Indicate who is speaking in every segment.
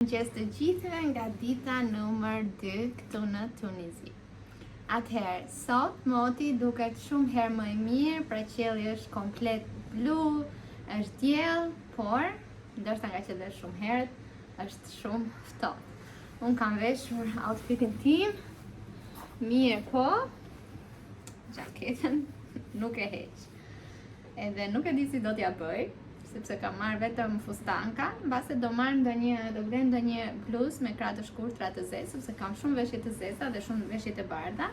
Speaker 1: Mëngjes të gjithëve nga dita numër 2 këtu në Tunizi. Atëherë, sot moti duket shumë herë më i mirë, pra qielli është komplet blu, është diell, por ndoshta nga që dhe shumë herët është shumë ftohtë. Unë kam veshur outfitin tim, mirë po, jaketën nuk e heq. Edhe nuk e di si do t'ja bëj, sepse kam marrë vetëm fustanka, mbase do blej ndonjë bluzë me krah të shkurtra të zezë, sepse kam shumë veshje të zeza dhe shumë veshje të bardha.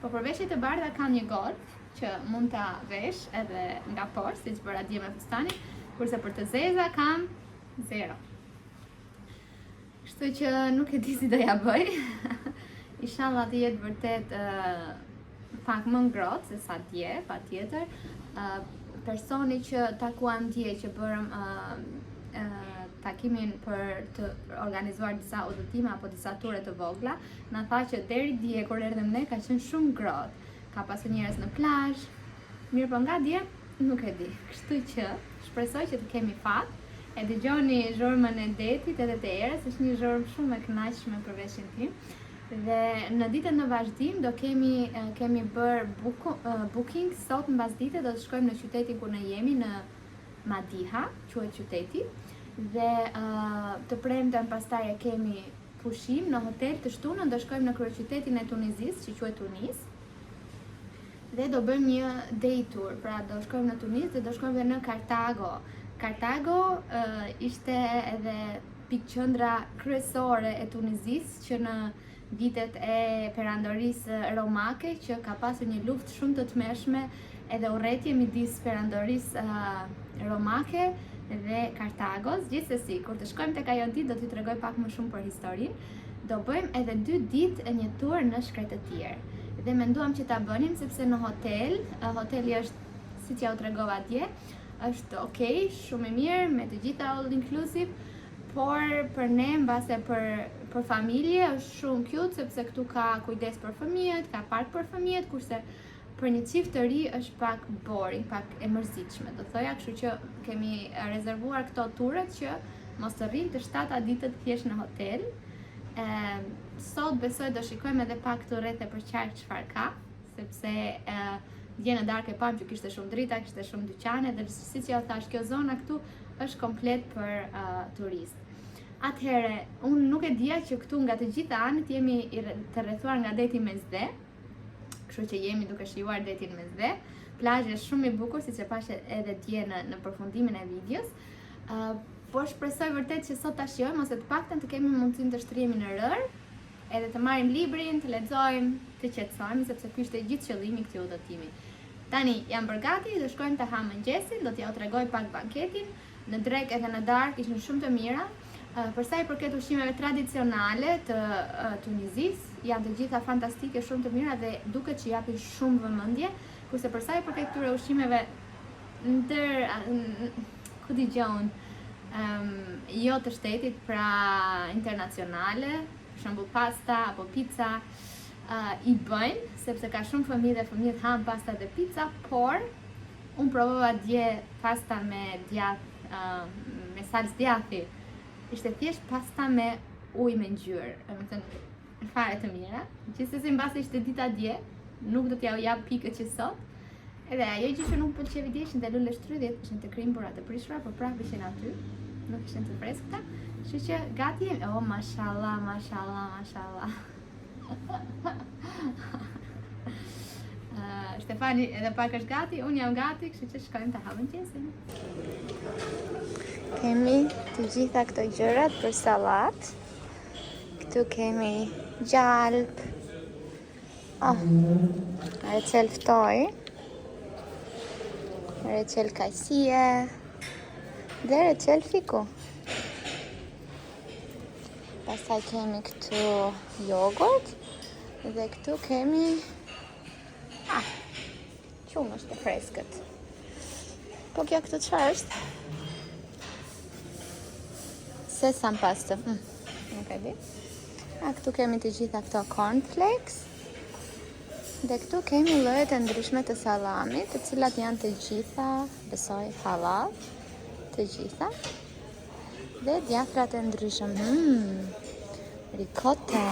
Speaker 1: Po për veshjet e bardha kam një golf që mund ta vesh edhe nga poshtë, siç bëra dje me fustanin, kurse për të zeza kam 0. Kështu që nuk e di si do ja bëj. Inshallah të jetë vërtet pak më ngrohtë se sa dje, patjetër. Personi që takuam dje që bërëm takimin për të organizuar disa udhëtime apo disa ture të vogla, na tha që deri dje kur erdhëm ne ka qenë shumë ngrohtë. Ka pasur njerëz në plazh. Mirë po nga dje nuk e di. Kështu që shpresoj që të kemi fat. E dëgjoni zhurmën e detit edhe të erës, është një zhurmë shumë e kënaqshme për veshin tim. Dhe në ditën në vazhdim do kemi bërë booking sot mbasdite, do të shkojmë në qytetin ku ne jemi, në Madiha, quhet qyteti. Dhe të premten pastaj e kemi pushim në hotel, të shtunën do shkojmë në kryeqytetin e Tunizis, që quhet Tunis. Dhe do bëjmë një day tour, pra do shkojmë në Tunis dhe do shkojmë edhe në Kartago. Kartago ishte edhe pikëqendra kryesore e Tunizis që në vitet e perandorisë romake, që ka pasur një luftë shumë të tmeshme edhe urrëtie midis perandorisë romake dhe Kartagos. Gjithsesi, kur të shkojmë tek ajo ditë do t'ju tregoj pak më shumë për historinë. Do bëjmë edhe 2 ditë një tur në shkretëtir. Dhe menduam që ta bënim sepse në hoteli është, siç ja u tregova dje, është okay, shumë i mirë me të gjitha all inclusive, por për ne mbase për familje është shumë cute sepse këtu ka kujdes për fëmijët, ka park për fëmijët, kurse për një çift të ri është pak boring, pak e mërzitshme, do thoja, kështu që kemi rezervuar këto turet që mos të rrinë të 7 ditët thjesht në hotel. Sot besoj do shikojmë edhe pak të rrethe për qark çfarë ka, sepse dje në darkë e pam që kishte shumë drita, kishte shumë dyqane, dhe siç ja thash, kjo zona këtu është komplet për turist. Atëherë, unë nuk e dija që këtu nga të gjitha anët jemi të rrethuar nga deti Mesdhe, kështu që jemi duke shijuar detin Mesdhe. Plazhi është shumë i bukur, siç e pash edhe dje në përfundimin e videos. Por shpresoj vërtet që sot ta shijojmë, ose të paktën të kemi mundësinë të shtrihemi në rër, edhe të marrim librin, të lexojmë, të qetësojmë, sepse ky ishte gjithë qëllimi i këtij udhëtimi. Tani jam bërë gati, do shkojmë të ha mëngjesin, do t'ja u tregoj pak banketin. Në drekë edhe në darkë ishin shumë të mira. Për sa i përket ushqimeve tradicionale të Tunizis, janë të gjitha fantastike, shumë të mira dhe duket që japin shumë vëmendje, kurse për sa i përket këtyre ushqimeve ku digjon, jo të shtetit, pra internacionale, për shembull pasta apo pizza, i bëjnë, sepse ka shumë fëmijë dhe fëmijët hanë pasta dhe pizza, por unë provova dje pasta me djath, me salcë djathi. Ishte thjesht pasta me ujë me ngjyrë, domethënë fare të mira. Gjithsesi mbasi ishte dita dje, nuk do t'ja u jap pikët që sot. Edhe ajo gjë që nuk pëlqevi dje ishin të lule shtrydhjet, ishin të krimbura të prishura, por prapë ishin aty, nuk ishin të freskëta. Kështu që gati jemi. Oh, mashallah, mashallah, mashallah. Stefani edhe pak është gati, unë jam gati, kështu që shkojmë të ha mëngjesin. Kemi të gjitha këto gjërat për sallat. Këtu kemi gjalp, recel ftoj, recel kajsie dhe recel fiku. Pastaj kemi këtu jogurt dhe këtu kemi qumë është e freskët. Po kjo këtu çfarë është? Sesam pasta. Nuk e di. Këtu kemi të gjitha këto cornflakes. Dhe këtu kemi llojet e ndryshme të sallamit, të cilat janë të gjitha, besoj, halal, të gjitha. Dhe djathrat e ndryshëm. Ricotta.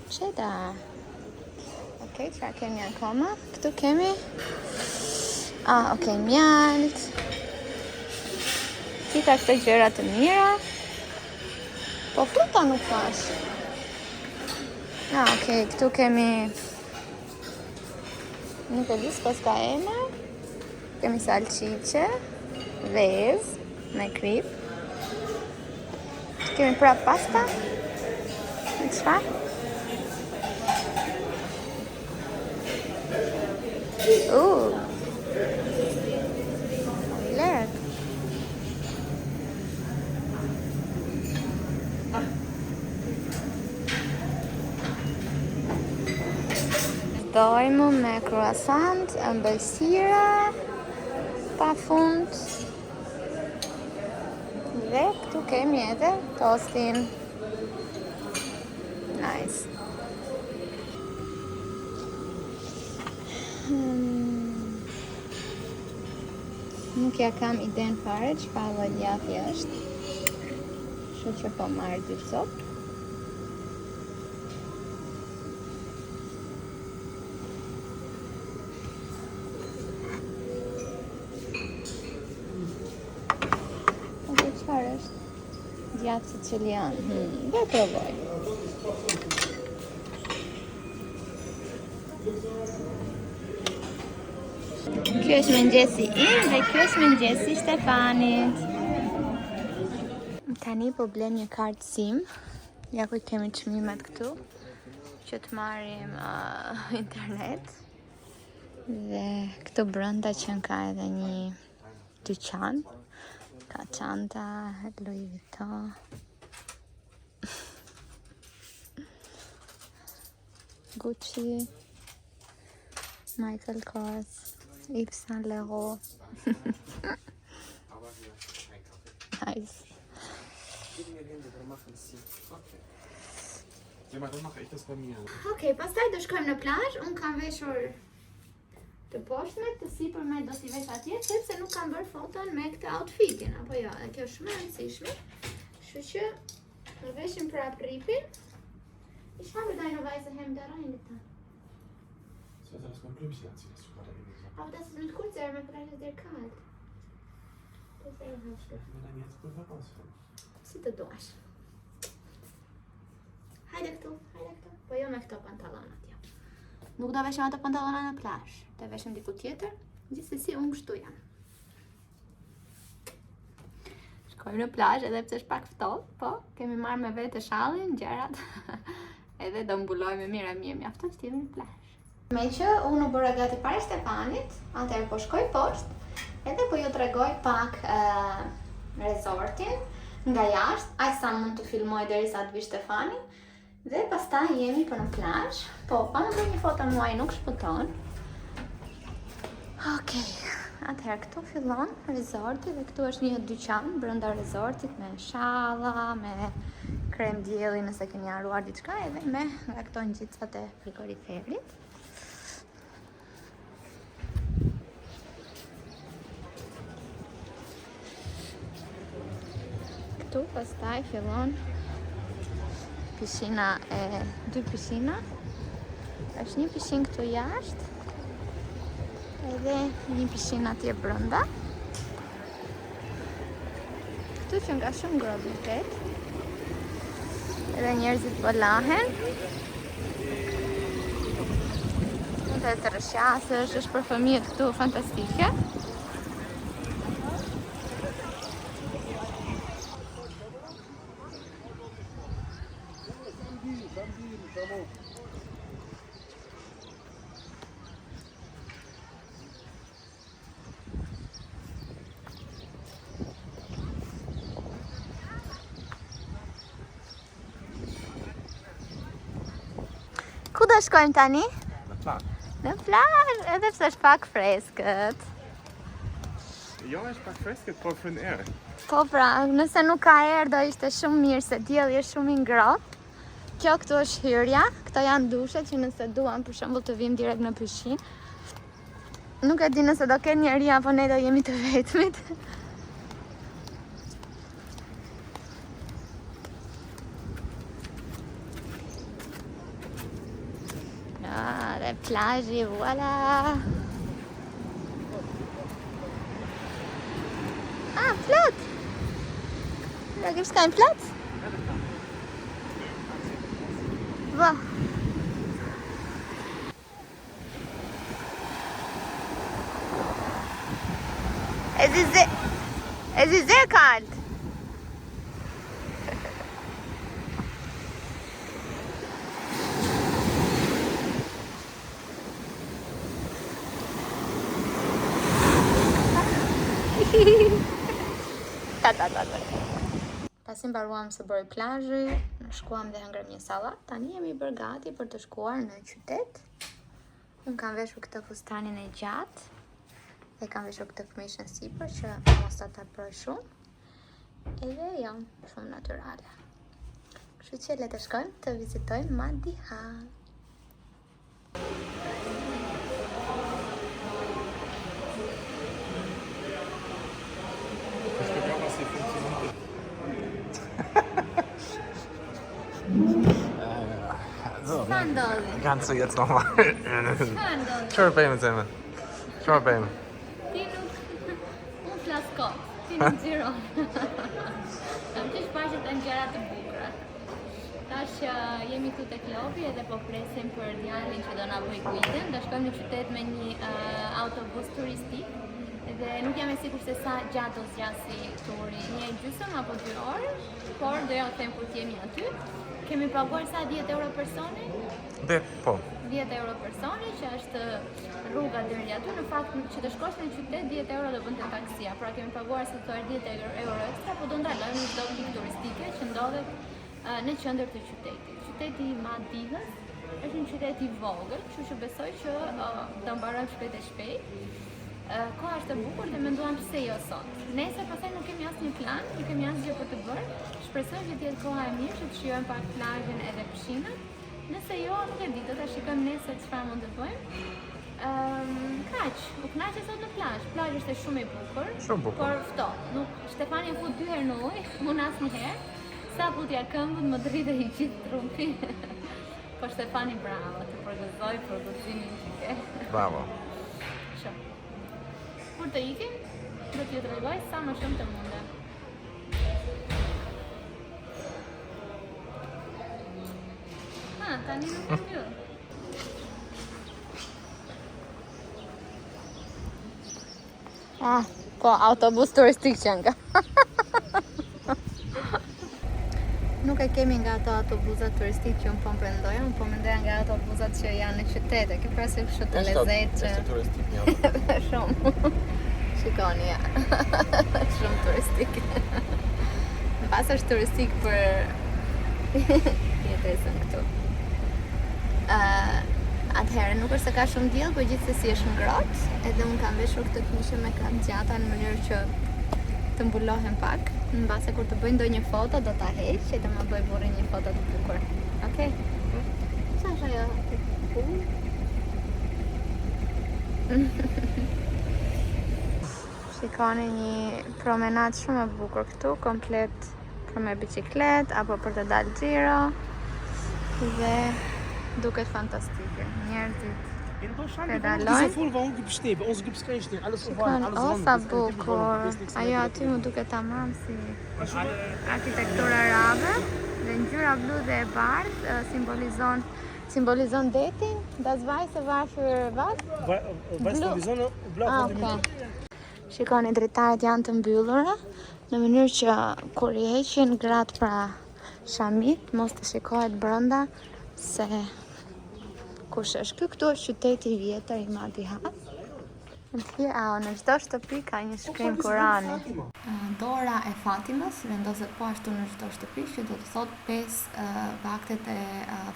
Speaker 1: Cheddar. Okej, çfarë kemi akoma? Këtu kemi mjalt. Gjitha këto gjëra të mira. Po fruta nuk pash. Okej, këtu kemi nuk e di s'ka emër. Kemi salqiqe, vezë me krip. Kemi prap pasta. Me çfarë? Lek. Dojmë me croissant, ëmbëlsira, pa fund. Dhe këtu kemi edhe tostin. Nice. Nuk ja kam iden fare çfarë lloj djathi është. Kështu që po marr dy copë. Çfarë është? Djathi sicilian. Dhe provoj. Kjo është mëngjesi im dhe kjo është mëngjesi Stefanit. Tani po blem një kartë SIM. Ja ku kemi çmimet këtu që të marrim internet. Dhe këtu brenda që ka edhe një dyqan. Ka çanta Louis Vuitton. Gucci. Michael Kors. Yves Saint Laurent. Nice.
Speaker 2: Ja, maar dan mache ich das bei mir.
Speaker 1: Okej, pastaj do shkojmë në plazh. Unë kam veshur të poshtme, të sipërme do t'i vesh atje, sepse nuk kam bërë foton me këtë outfitin, apo jo, dhe kjo është shumë e rëndësishme. Kështu që do veshim prap ripin. Ich habe deine weiße Hemd reingetan.
Speaker 2: Soll das mal Blümchen anziehen, hast du gerade eben gesagt.
Speaker 1: Aber das ist mit Kurzärmel, vielleicht ist der kalt. Das ist
Speaker 2: Wir dann jetzt wohl herausfinden.
Speaker 1: Si të duash. Hajde këtu. Po jo me këto pantalonat, jo. Nuk do veshim ato pantallona në plazh. Do veshim diku tjetër. Gjithsesi unë kështu jam. Shkojmë në plazh edhe pse është pak ftohtë, po kemi marrë me vete shallin, gjërat. Edhe do mbulojmë mirë mjafton të jemi në plazh. Me që unë u bëra gati para Stefanit, atëherë po shkoj poshtë, edhe po ju tregoj pak resortin nga jashtë, aq sa mund të filmoj derisa të vi Stefani. Dhe pastaj jemi për në plazh. Po, pa më bërë një foto muaj nuk shpëton. Okej, atëherë këtu fillon resorti dhe këtu është një dyqan brenda resortit me shalla, me krem dielli nëse keni haruar diçka, edhe me nga këto ngjitcat e frigoriferit. Këtu pastaj fillon pishina dy pishina. Është një pishinë këtu jashtë, edhe një pishinë atje brenda. Këtu që nga shumë ngrohtë vërtet. Edhe njerëzit po lahen. Mund të rrshasësh, është për fëmijët këtu fantastike. Ku do shkojmë tani?
Speaker 2: Në plazh.
Speaker 1: Në plazh, edhe pse është pak freskët.
Speaker 2: Jo, është pak freskët, por fën erë.
Speaker 1: Po pra, nëse nuk ka erë do ishte shumë mirë se dielli është shumë i ngrohtë. Kjo këtu është hyrja, këto janë dushet që nëse duam për shembull të vim direkt në pishinë. Nuk e di nëse do kenë njerëj apo ne do jemi të vetmit. Edhe plazhi, voilà. Ah, plot. Ja gibt's keinen Platz? Wo? Es ist sehr kalt. Pasi mbaruam së bëri plazhi, shkuam dhe hëngrëm një sallat. Tani jemi bërë gati për të shkuar në qytet. Unë kam veshur këtë fustanin e gjatë dhe kam veshur këtë këmishën sipër që mos ta tepëroj shumë. Edhe janë shumë natyrale. Kështu që le të shkojmë të vizitojmë Madiha.
Speaker 2: Kannst du jetzt nochmal? Çfarë bëjmë zemë? Çfarë bëjmë?
Speaker 1: Ti nuk flas kot, ti nuk xhiron. Kam qesh paqet e gjëra të bukura. Tash jemi këtu te klopi edhe po presim për djalin që do na bëj guidën. Do shkojmë në qytet me një autobus turistik. Dhe nuk jam e sigurt se sa gjatë do zgjasi turi, 1:30 apo 2 orë, por do ja them kur jemi aty. Kemi paguar sa 10 euro personi?
Speaker 2: Po.
Speaker 1: 10 euro personi, që është rruga deri aty. Në fakt që të shkosh në qytet 10 euro do bënte taksia. Pra kemi paguar sa të 10 euro ekstra, po do ndalojmë në çdo pikë turistike që ndodhet në qendër të qytetit. Qyteti i Madihës është një qytet i vogël, kështu që besoj që do mbarojmë shpejt e shpejt. Koha është e bukur dhe menduam pse jo sot. Nesër pastaj nuk kemi asnjë plan, nuk kemi asgjë për të bërë. Shpresoj që të jetë koha e mirë, që të shijojmë pak plazhin edhe pishinën. Nëse jo, nuk e di, do ta shikojmë nesër çfarë mund të bëjmë. Kaq, u kënaqë sot në plazh. Plazhi është shumë i bukur.
Speaker 2: Shumë bukur.
Speaker 1: Por ftohtë. Nuk Stefani fut 2 herë në ujë, unë asnjëherë. Sa futja këmbën më dridhej i gjithë trupi. Po Stefani bravo, të përgëzoj për gëzimin që ke.
Speaker 2: Bravo.
Speaker 1: Shumë. Kur të ikim, do t'ju tregoj sa më shumë të mundem. Tani nuk e mbyll. Po, autobus turistik që nga. Nuk e kemi nga ato autobusat turistik që unë po më prendojë, unë po mendoja nga autobusat që janë në qytete. Ke prasë kështu të lezet që...
Speaker 2: Është turistik një.
Speaker 1: Shumë. Shikoni, ja. Shumë turistik. Në pas është turistik për jetesën këtu. Atëherë nuk është se ka shumë diell, por gjithsesi është ngrohtë, edhe unë kam veshur këtë këmishë me krap gjata në mënyrë që të mbulohem pak. Në base kur të bëj ndonjë foto do ta heq dhe më bëj burri një foto të bukur. Okej? Sa është ajo? Shikoni një promenadë shumë e bukur këtu, komplet për me biciklet apo për të dalë xhiro. Dhe duket fantastike. Njerëzit pedalojnë. Shikoni, sa bukur. Ajo aty më duket tamam si arkitekturë arabe dhe ngjyra blu dhe e bardhë simbolizon detin. Das weiße war für was? Shikoni, dritaret janë të mbyllura në mënyrë që kur i heqin gratë pra shamit, mos të shikohet brenda se kush është. Këtu është qyteti i vjetër i Madihas. Në çdo shtëpi ka një shkrim Kurani. Dora e Fatimës vendoset po ashtu në çdo shtëpi, që do të thotë 5 vaktet e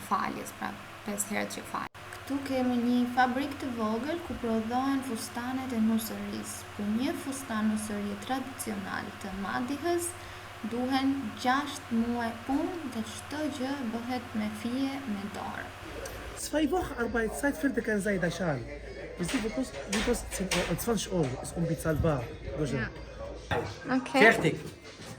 Speaker 1: faljes, pra 5 herët që fal. Këtu kemi një fabrikë të vogël ku prodhohen fustanet e nusërisë. Për një fustan nusërie tradicional të Madihës duhen 6 muaj punë dhe çdo gjë bëhet me fije me dorë.
Speaker 3: 2 Wochen Arbeitszeit für die Kanzai Dashan. Wie kostet 20 Euro? Ist unbezahlbar.
Speaker 1: Okay.
Speaker 4: Fertig.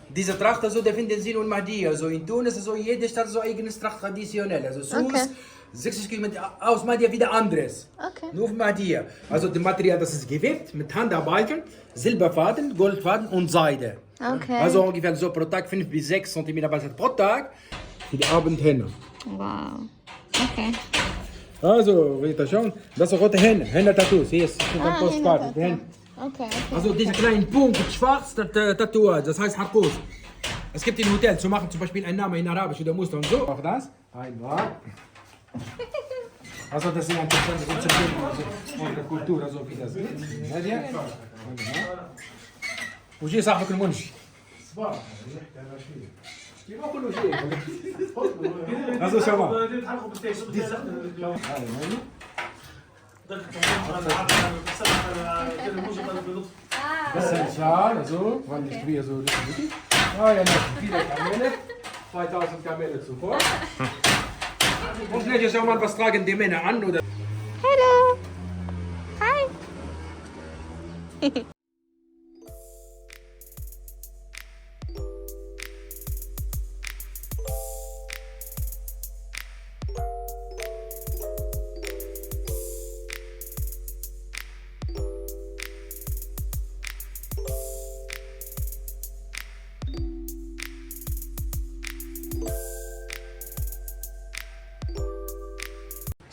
Speaker 4: Diese Tracht, also, der finden Sie in Mahdi. Also in Tunis, also jede Stadt so eigene Tracht traditionell. Also Sus, 6 Kilometer aus Madia wieder anderes.
Speaker 1: Okay.
Speaker 4: Nur auf Madia. Also das Material, das ist gewirkt mit Handarbeiten, Silberfaden, Goldfaden und Seide.
Speaker 1: Okay.
Speaker 4: Also ungefähr so pro Tag 5 bis 6 cm pro Tag für die Abendhenne.
Speaker 1: Wow. Okay.
Speaker 4: Also, wenn ich da schauen, das ist rote Henne, Henne-Tattoos. Hier ist eine Postkarte.
Speaker 1: Henne-Tattoo.
Speaker 4: die Henne.
Speaker 1: Okay.
Speaker 4: Also dieser kleine Punkt schwarz, das Tattoo, das heißt Harpus. Es gibt in Hotels, so machen zum Beispiel einen Namen in Arabisch oder Muster und so. Auch das. Einmal. Also das ist interessant, das ist unsere Kultur, also wie das geht. Seht ihr? وجي صاحبك المنشي. Also schau mal. Das ist ein Schal, also, wann ist wie so richtig. Ah ja, noch viele Kamele. 2000 Kamele zuvor. Und schnell schau mal, was tragen die Männer an oder.
Speaker 1: Hello. Hi.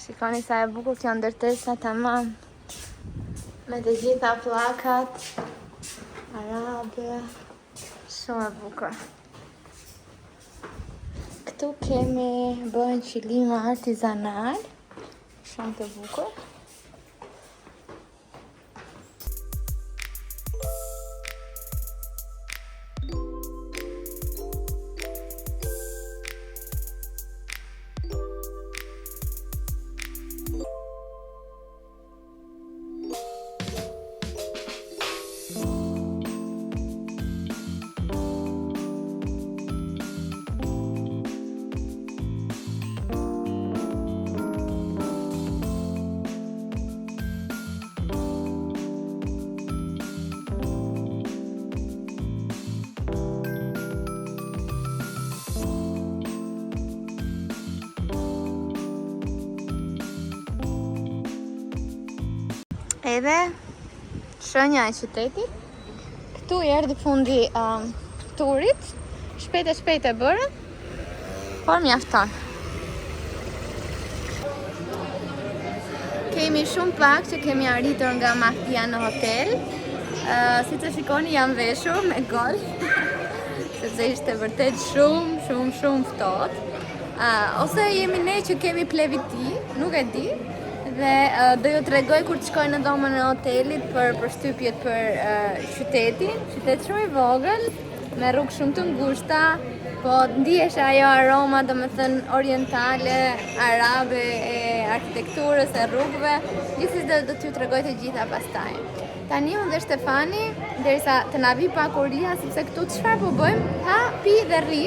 Speaker 1: Shikoni sa e bukur kjo ndërtesa tamam. Me të gjitha pllakat arabe. Shumë e bukur. Këtu kemi bën qilima artizanal. Shumë të bukur. Edhe shenja e qytetit. Këtu i erdhi fundi turit. Shpejt e bërë, por mjafton. Kemi shumë pak që kemi arritur nga Mahdia në hotel. Si të shikoni jam veshur me golf. Sepse ishte vërtet shumë ftohtë. Ose jemi ne që kemi pleviti, nuk e di. Dhe do ju tregoj kur të shkoj në dhomën e hotelit për përshtypjet për qytetin. Qytet shumë i vogël, me rrugë shumë të ngushta, po ndihesh ajo aroma, domethënë orientale, arabe e arkitekturës e rrugëve. Gjithsesi do t'ju tregoj të gjitha pastaj. Tani unë dhe Stefani, derisa të na vi pak uria, sepse këtu çfarë po bëjmë? Ha, pi dhe rri.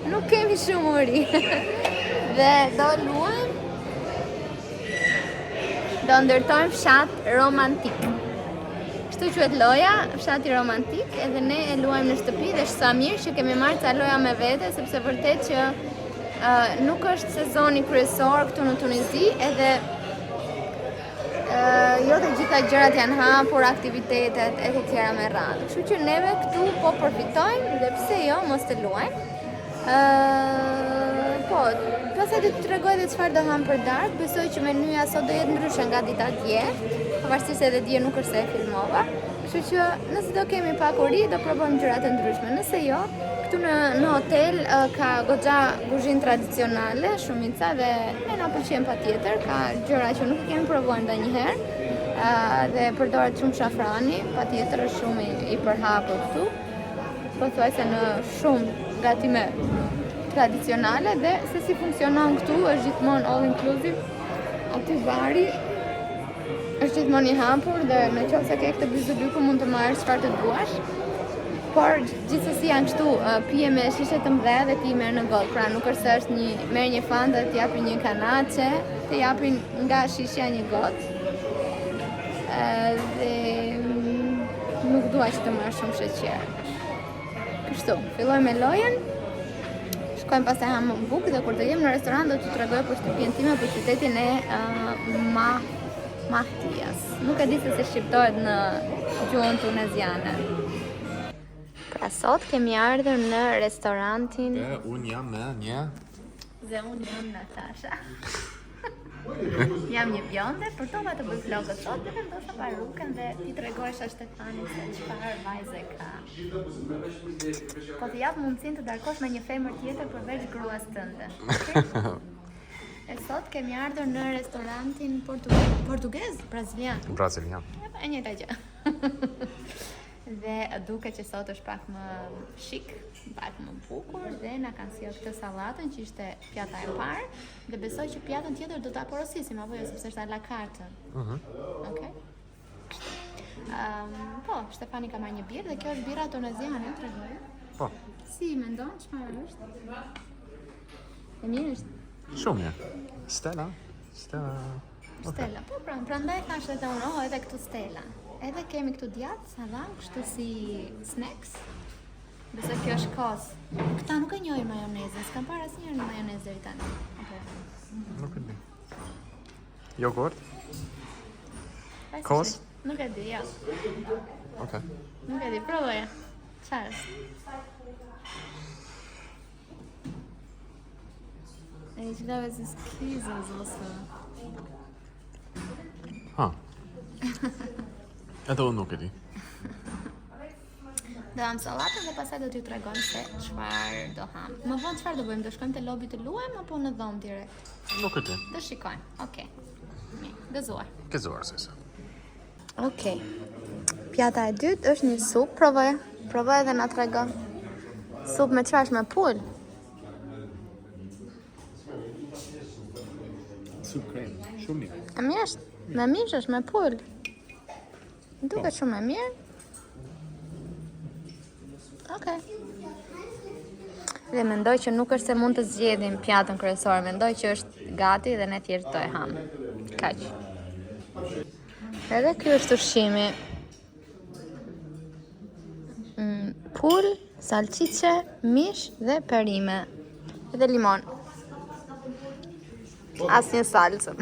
Speaker 1: Nuk kemi shumë uri. Dhe do luajmë. Do ndërtojmë fshat romantik. Kështu quhet loja, fshati romantik, edhe ne e luajmë në shtëpi dhe është sa mirë që kemi marrë ca loja me vete, sepse vërtet që nuk është sezoni kryesor këtu në Tunizi, edhe jo të gjitha gjërat janë hapur, aktivitetet e të tjera me radhë. Kështu që neve këtu po përfitojmë dhe pse jo mos të luajmë. Po, pastaj do të tregoj edhe çfarë do ham për darkë. Besoj që menyja sot do jetë ndryshe nga dita dje, pavarësisht se edhe dje nuk është se e filmova. Kështu që nëse do kemi pak uri, do provojmë gjëra të ndryshme. Nëse jo, këtu në hotel ka goxha kuzhinë tradicionale, shumica dhe ne na pëlqen patjetër, ka gjëra që nuk kemi provuar ndonjëherë. Dhe përdoret shumë shafrani, patjetër është shumë i përhapur këtu. Pothuajse në shumë gatime tradicionale dhe se si funksionon këtu është gjithmonë all inclusive. Aty vari është gjithmonë i hapur dhe në qoftë se ke këtë bizulyku mund të marrësh çfarë të duash. Por gjithsesi janë kështu pije me shishe të mëdha dhe ti merr në gotë. Pra nuk është se është merr një fanta dhe të japin një kanaçe, të japin nga shishja një gotë. Dhe nuk dua që të marr shumë sheqer. Kështu, filloj me lojën. shkojmë pastaj Hamburg dhe kur të jem në restoran do t'ju tregoj për shtëpinë time për qytetin e Mahtias. Nuk e di se si shqiptohet në gjuhën tuneziane. Pra sot kemi ardhur në restorantin
Speaker 2: Unë jam me një
Speaker 1: dhe unë jam Natasha. Jam një bjonde, përtova të bëj vlogët sot dhe vendosa parukën dhe ti tregohesh Shtefanit se çfarë vajze ka. Po të jap mundësinë të darkosh me një femër tjetër përveç gruas tënde. Okay? E sot kemi ardhur në restorantin portugez, brazilian.
Speaker 2: Brazilian.
Speaker 1: E njëjta gjë. Dhe duket që sot është pak më shik, pak më bukur dhe na kanë sjellë këtë sallatën që ishte pjata e parë dhe besoj që pjatën tjetër do ta porosisim apo jo sepse është a la carte. Okej. Po, Shtefani ka marrë një birë dhe kjo është birra tuneziane, tregoj.
Speaker 2: Po.
Speaker 1: Si mendon çfarë është? E mirë është.
Speaker 2: Shumë mirë. Stella.
Speaker 1: Stella, po prandaj thash edhe unë, edhe këtu Stella. Edhe kemi këtu djathë, salam, kështu si snacks. Besoj kjo është kos. Këta nuk e njohin majonezën, s'kam parë asnjëherë majonezë deri tani.
Speaker 2: Nuk e di. Jogurt?
Speaker 1: Okay.
Speaker 2: Kos?
Speaker 1: Nuk e di, jo.
Speaker 2: Okej.
Speaker 1: Nuk e di, provoje. Çfarë është? Ej, që dave si skizës ose...
Speaker 2: Ha. Edhe unë nuk e di.
Speaker 1: Do ham sallatën dhe pastaj do t'ju tregojmë se çfarë do ham. Më vonë çfarë do bëjmë? Do shkojmë te lobi të luajmë apo në dhomë direkt?
Speaker 2: Nuk e di.
Speaker 1: Do shikojmë. Okej. Mirë, gëzuar.
Speaker 2: Gëzuar se sa.
Speaker 1: Okej. Pjata e dytë është një supë, provoj edhe na tregon. Supë me çfarë? Me pul?
Speaker 2: Sup krem, shumë mirë.
Speaker 1: E mirë është? Me mish është, me pul? Duket shumë e mirë. Okej. Dhe mendoj që nuk është se mund të zgjedhim pjatën kryesore, mendoj që është gati dhe ne thjesht do e ham. Kaq. Edhe ky është ushqimi. Pul, salcice, mish dhe perime. Dhe limon. Asnjë salcë.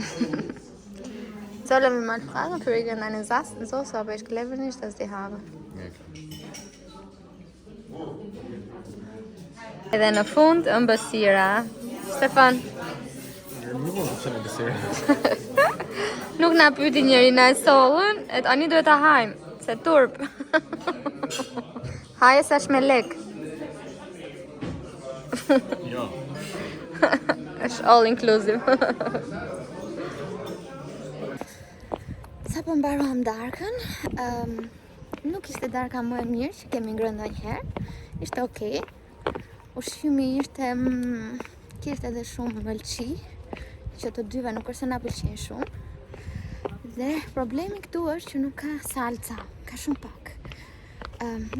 Speaker 1: Sollem vi mal fragen für irgendeine Soße, aber ich glaube nicht, dass die habe. Edhe në fund, ëmbësira. Stefan.
Speaker 2: Nuk mund të qenë besirë.
Speaker 1: Nuk na pyeti njëri na e sollën, e tani duhet ta hajm, se turp. Haje sa shmelek.
Speaker 2: Jo.
Speaker 1: Është all inclusive. Sa po mbaruam darkën, nuk ishte darka më e mirë që kemi ngrënë ndonjëherë. Ishte okay. Ushqimi ishte kishte edhe shumë mëlçi, që të dyve nuk është se na pëlqejnë shumë. Dhe problemi këtu është që nuk ka salca, ka shumë pak.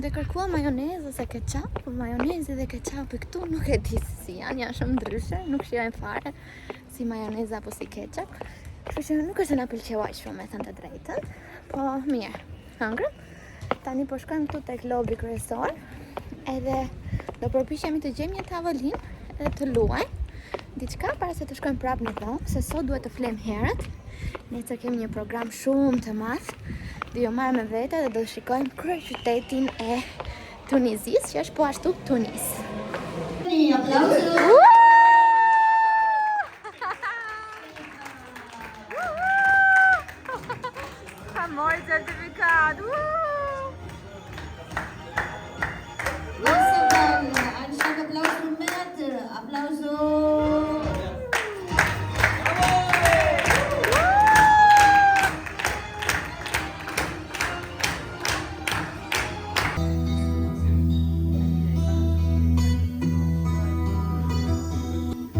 Speaker 1: Dhe kërkuam majonezë ose ketchup, po majonezi dhe ketchupi këtu nuk e di si janë shumë ndryshe, nuk shijojnë fare si majoneza apo si ketchup. Kështu që nuk është se na pëlqeu aq shumë, me thënë të drejtën, po mirë, hëngrëm. Tani po shkojmë këtu tek lobi kryesor, edhe do përpiqemi të gjejmë një tavolinë edhe të luajmë diçka para se të shkojmë prapë në dhomë, se sot duhet të flem herët. Nesër kemi një program shumë të madh. Do ju marr me vete dhe do të shikojmë kryeqytetin e Tunizisë, që është po ashtu Tunis.
Speaker 5: Një aplauz.
Speaker 1: Mori certificat!
Speaker 5: Sehr gerne. Einen starken Applaus für Mette. Applauso.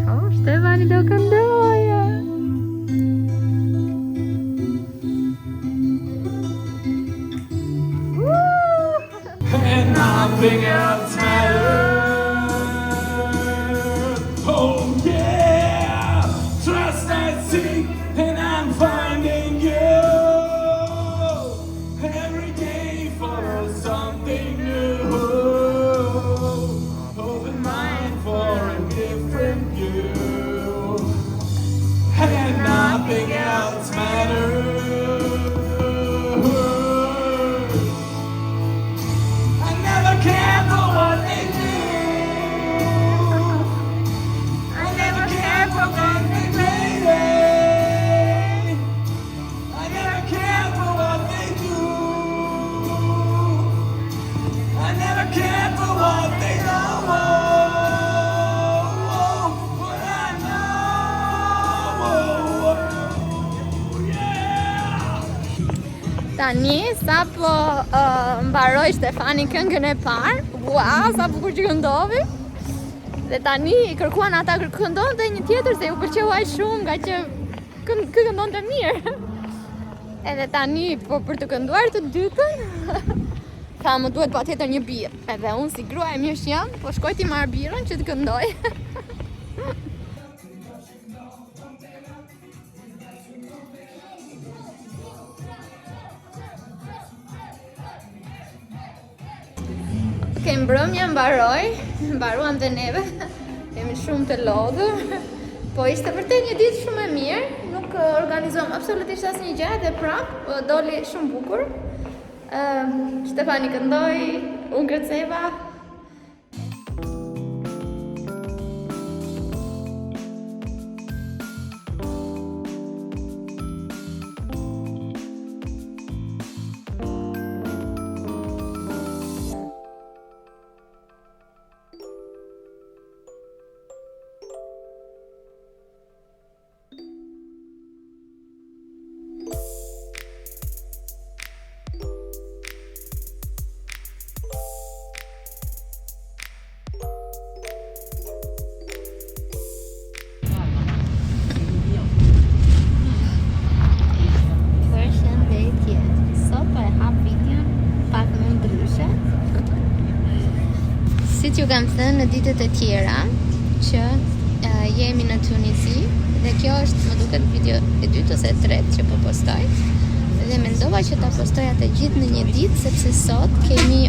Speaker 1: Oh, Stefani do këndoje!
Speaker 6: And nothing else matters. Oh yeah, trust I seek and I'm finding you. Every day for something new. Open mind for a new.
Speaker 1: tani, sa po mbaroj Stefani këngën e parë. Wow, sa bukur që këndovi. Dhe tani i kërkuan ata këndon dhe një tjetër se ju pëlqeu aq shumë nga që këndonte mirë. Edhe tani po për të kënduar të dytën, tha më duhet patjetër një birë. Edhe unë si grua e mirë që jam, po shkoj ti marr birën që të këndoj. Mbrëmja mbaruam dhe neve, kemi shumë të lodhur, po ishte vërtet një ditë shumë e mirë, nuk organizuam absolutisht asnjë gjë dhe prapë doli shumë bukur. Stefani këndoi, unë kërceva. Si t'ju kam thënë në ditët e tjera që jemi në Tunizi dhe kjo është më duket video e dytë ose e tretë që po postoj dhe mendova që ta postoja të gjithë në një ditë sepse sot kemi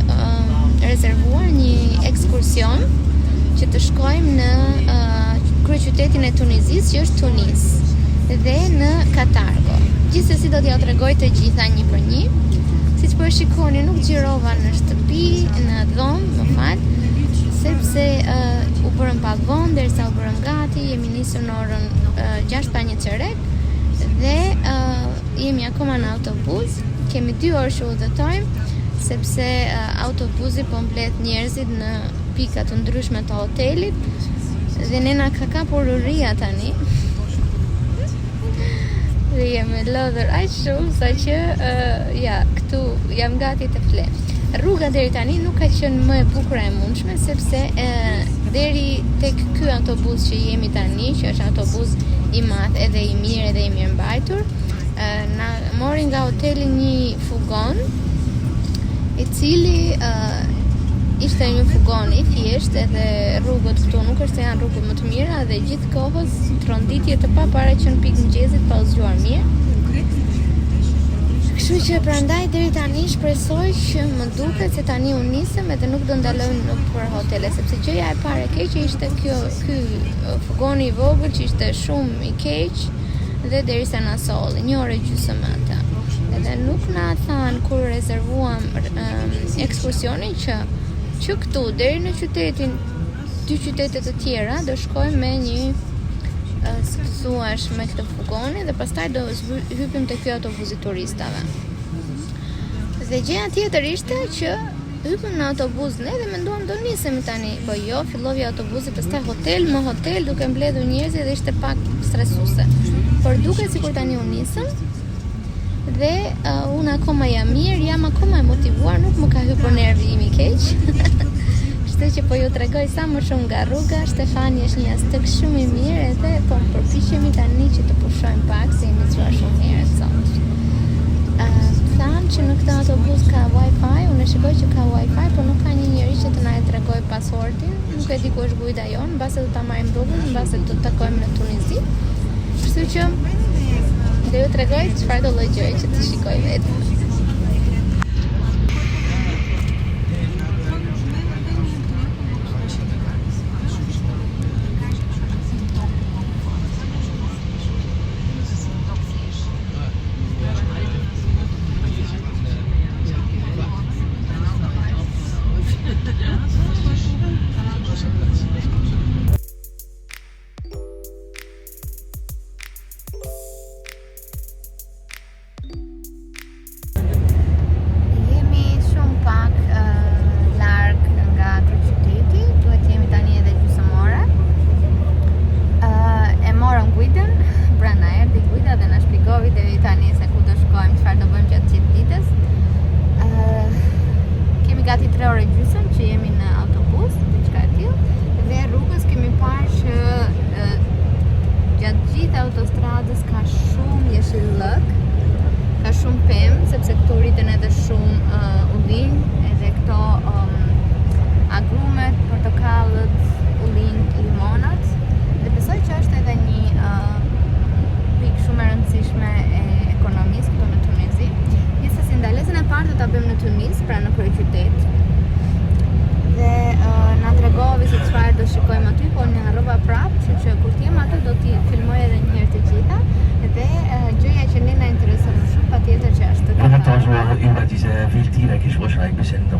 Speaker 1: rezervuar një ekskursion që të shkojmë në kryeqytetin e Tunizisë që është Tunis dhe në Katargo. Gjithsesi do t'ja tregoj të gjitha një për një. Siç po e shikoni, nuk xhirova në shtëpi, në dhomë, më fal, sepse u bërëm pak vonë derisa u bërëm gati, jemi nisur në orën 6:01 dhe jemi akoma në autobus. Kemi 2 orë që udhëtojmë sepse autobusi po mbledh njerëzit në pika të ndryshme të hotelit dhe ne na ka kapur uria tani. Dhe jemi lodhur aq shumë sa që këtu jam gati të fle. Rruga deri tani nuk ka qenë më e bukur e mundshme sepse deri tek ky autobus që jemi tani, që është autobus i madh edhe i mirë edhe i mirëmbajtur, na mori nga hoteli një fugon i cili ishte një fugon i thjesht edhe rrugët këtu nuk është se janë rrugët më të mira dhe gjithë kohës tronditje të paparaqen pikë mëngjesit pa u zgjuar mirë. Kështu që prandaj deri tani shpresoj që më duket se tani u nisëm edhe nuk do ndalojmë nëpër hotele sepse gjëja e parë e keqe ishte ky fugoni i vogël që ishte shumë i keq dhe derisa na solli 1 orë gjysmë atë. Edhe nuk na than kur rezervuam ekskursionin që këtu deri në qytetin, 2 qytete të tjera do shkojmë me një si të thuash me këtë fugoni dhe pastaj do hypim te ky autobus i turistave. Dhe gjëja tjetër ishte që hypëm në autobus ne dhe menduam do nisemi tani, po jo, filloi autobusi pastaj hotel më hotel duke mbledhur njerëz dhe ishte pak stresuese. Por duket sikur tani u nisëm dhe unë akoma jam mirë, jam akoma e motivuar, nuk më ka hyrë nervi im i keq. Kështu që po ju tregoj sa më shumë nga rruga. Stefani është një astëk shumë i mirë edhe po përpiqemi tani që të pushojmë pak se jemi çuar shumë herë sot. Thanë që në këtë autobus ka wifi, unë e shikoj që ka wifi, por nuk ka një njeri që të na e tregoj pasortin. Nuk e di ku është guida jon, mbase do ta marrim rrugën, mbase do të takojmë në Tunizi. Kështu që do ju tregoj çfarë do lloj gjëje që të shikoj vetë.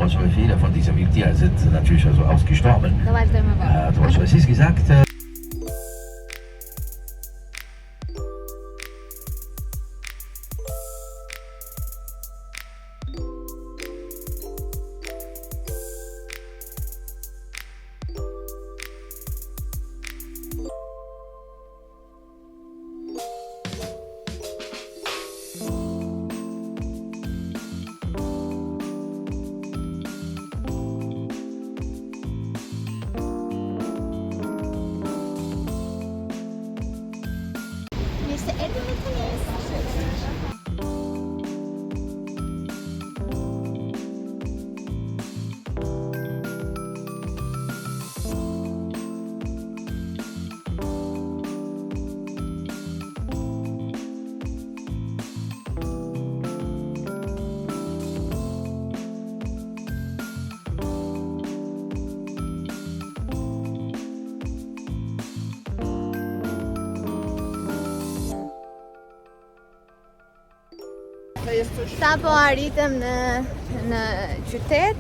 Speaker 7: solche Fehler von diesem Tier sind natürlich also ausgestorben.
Speaker 1: Do vazhdojmë më vonë.
Speaker 7: Du hast richtig gesagt.
Speaker 1: Mirë se erdhi në Tunis. Sa po arritëm në qytet,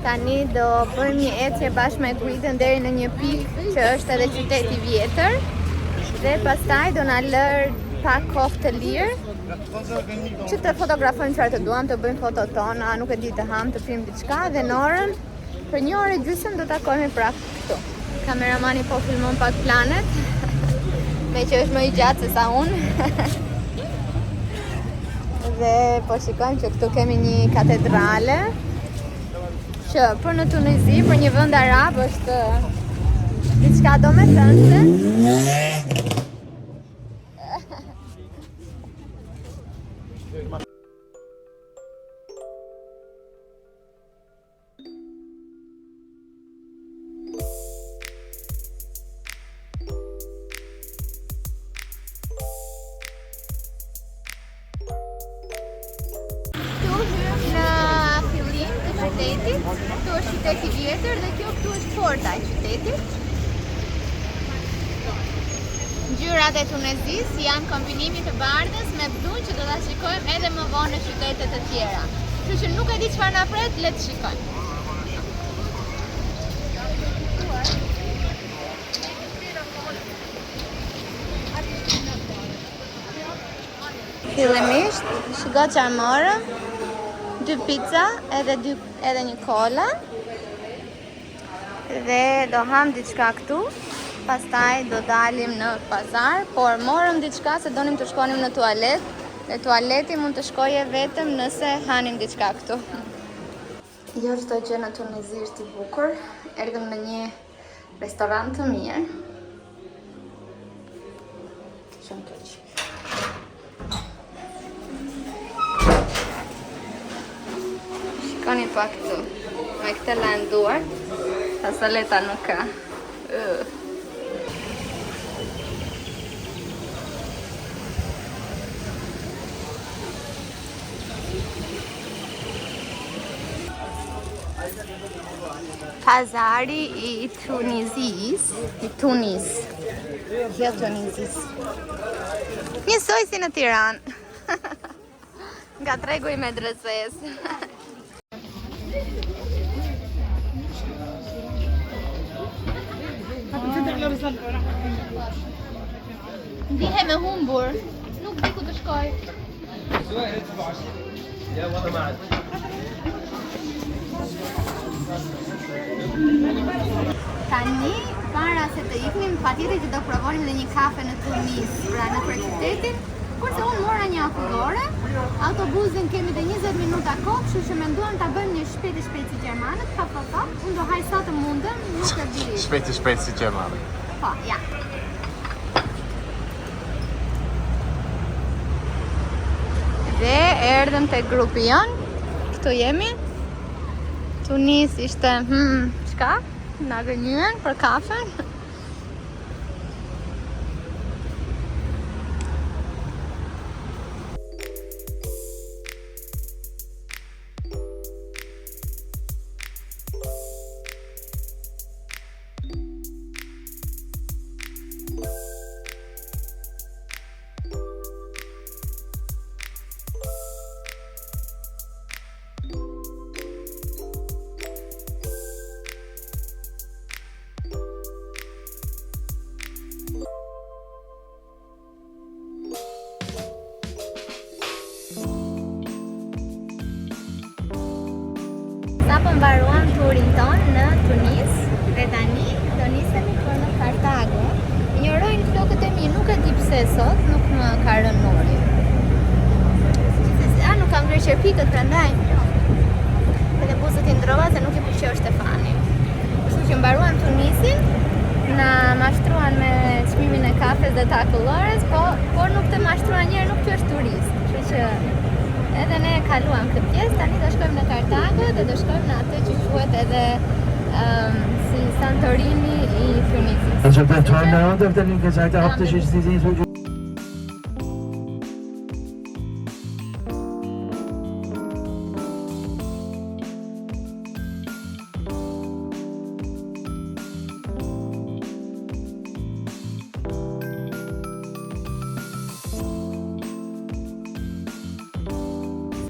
Speaker 1: tani do bëjmë një ecje bashkë me guidën deri në një pikë që është edhe qyteti vjetër dhe pastaj do na lër pak kohë të lirë që të fotografojmë çfarë të duam, të bëjmë fotot tona, nuk e di, të ham, të pim diçka dhe në orën për 1 orë e gjysmë do takohemi prap këtu. Kameramani po filmon pak planet, me që është më i gjatë se sa unë. Dhe po shikojmë që këtu kemi një katedrale që për në Tunizi, për një vend arab është diçka domethënëse. Këtu është qyteti vjetër dhe kjo këtu është porta e qytetit. Ngjyrat e Tunezis janë kombinimi të bardhës me blu që do ta shikojmë edhe më vonë në qytete të tjera. Kështu që nuk e di çfarë na pret, le të shikojmë. Fillimisht, shiko çfarë morëm. 2 pizza edhe një kola dhe do ham diçka këtu, pastaj do dalim në pazar, por morëm diçka se donim të shkonim në tualet dhe tualeti mund të shkoje vetëm nëse hanim diçka këtu. Jo çdo gjë në Tunizi është i bukur, erdhëm në një restorant të mirë. Shumë keq. Shikoni pak këtu, me këtë landuar, fasoleta nuk ka. Pazari i Tunizis, jo Tunizis. Njësoj si në Tiranë, nga tregu i medreses. Ndihem e humbur, nuk di ku të shkoj. Tani, para se të iknim, patjetër që do provonim dhe një kafe në Tunis, pra në qytetin, kurse unë mora një akullore, autobusin kemi dhe 20 minuta kohë, kështu që menduam ta bëjmë një shpejt si gjermanët, unë do haj sa të mundem, nuk e di.
Speaker 2: Shpejt si gjermanët.
Speaker 1: Po, ja. Dhe erdhëm te grupi jon. Këtu jemi. Tunis ishte, çka? Na gënjyen për kafen. vazhdojmë turin ton në Tunis dhe tani do nisemi për në Kartago. Injorojnë flokët e mi, nuk e di pse sot nuk më ka rënë nori. Nuk kam ngrirë qerpikët prandaj. Edhe buzët i ndrova se nuk i pëlqeu Stefani. Kështu që mbaruam Tunisin, na mashtruan me çmimin e kafes dhe takullores, por nuk të mashtruan njerë, nuk të është turist. Kështu që edhe ne kaluam këtë pjesë, tani do shkojmë në Kartago dhe do shkojmë në atë që quhet edhe si Santorini i Tunisit.
Speaker 7: Das Repertoire auf der linken Seite optisch ist die Sehenswürdigkeit.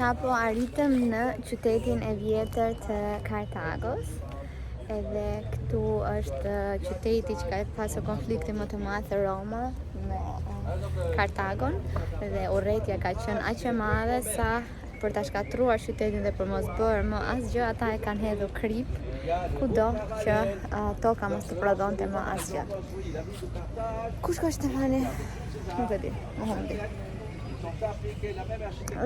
Speaker 1: Sapo arritëm në qytetin e vjetër të Kartagos. Edhe këtu është qyteti që ka pasur konflikti më të madh Roma me Kartagon dhe urrëtia ka qenë aq e madhe sa për ta shkatruar qytetin dhe për mos bërë më asgjë, ata e kanë hedhur krip kudo që toka mos të prodhonte më asgjë. Ku shkoj Stefani? Nuk e di, më humbi.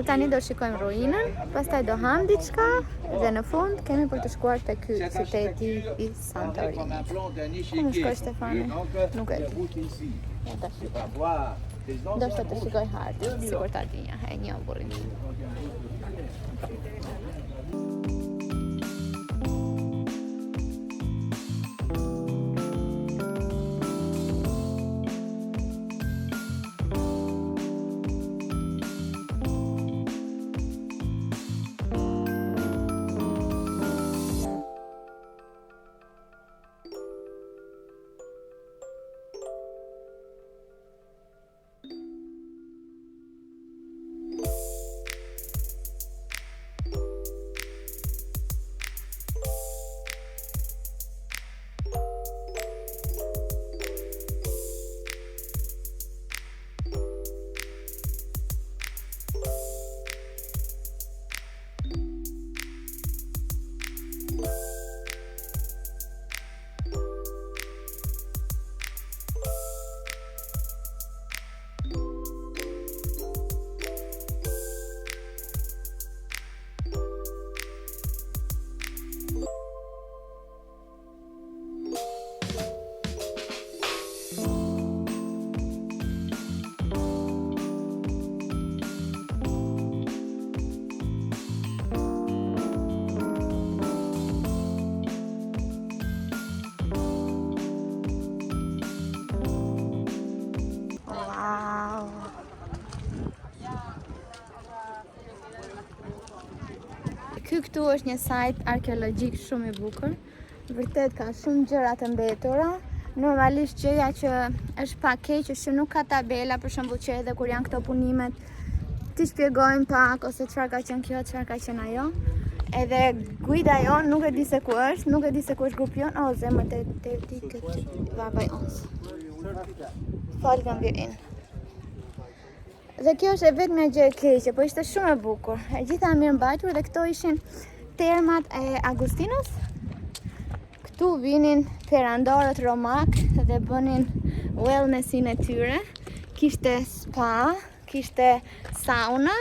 Speaker 1: Tani do shikojmë ruinën, pastaj do ham diçka dhe në fund kemi për të shkuar te ky qyteti i Santorinit. Ku më shkoj Stefani? Nuk e di. Do të shikoj hartën, sikur ta dinja, e një burrin. Ky këtu është një sajt arkeologjik shumë i bukur. Vërtet ka shumë gjëra të mbetura. Normalisht gjëja që është pak keq është që nuk ka tabela, për shembull që edhe kur janë këto punimet ti shpjegojnë pak ose çfarë ka qenë kjo, çfarë ka qenë ajo. Edhe guida jon nuk e di se ku është, nuk e di se ku është grupi jon. O zemër te di këtë babaj ons. Falem vjen. Dhe kjo është e vetmja gjë e keqe, po ishte shumë e bukur. E gjitha mirë mbajtur dhe këto ishin termat e Agustinos. Këtu vinin perandorët romak dhe bënin wellnessin e tyre. Kishte spa, kishte sauna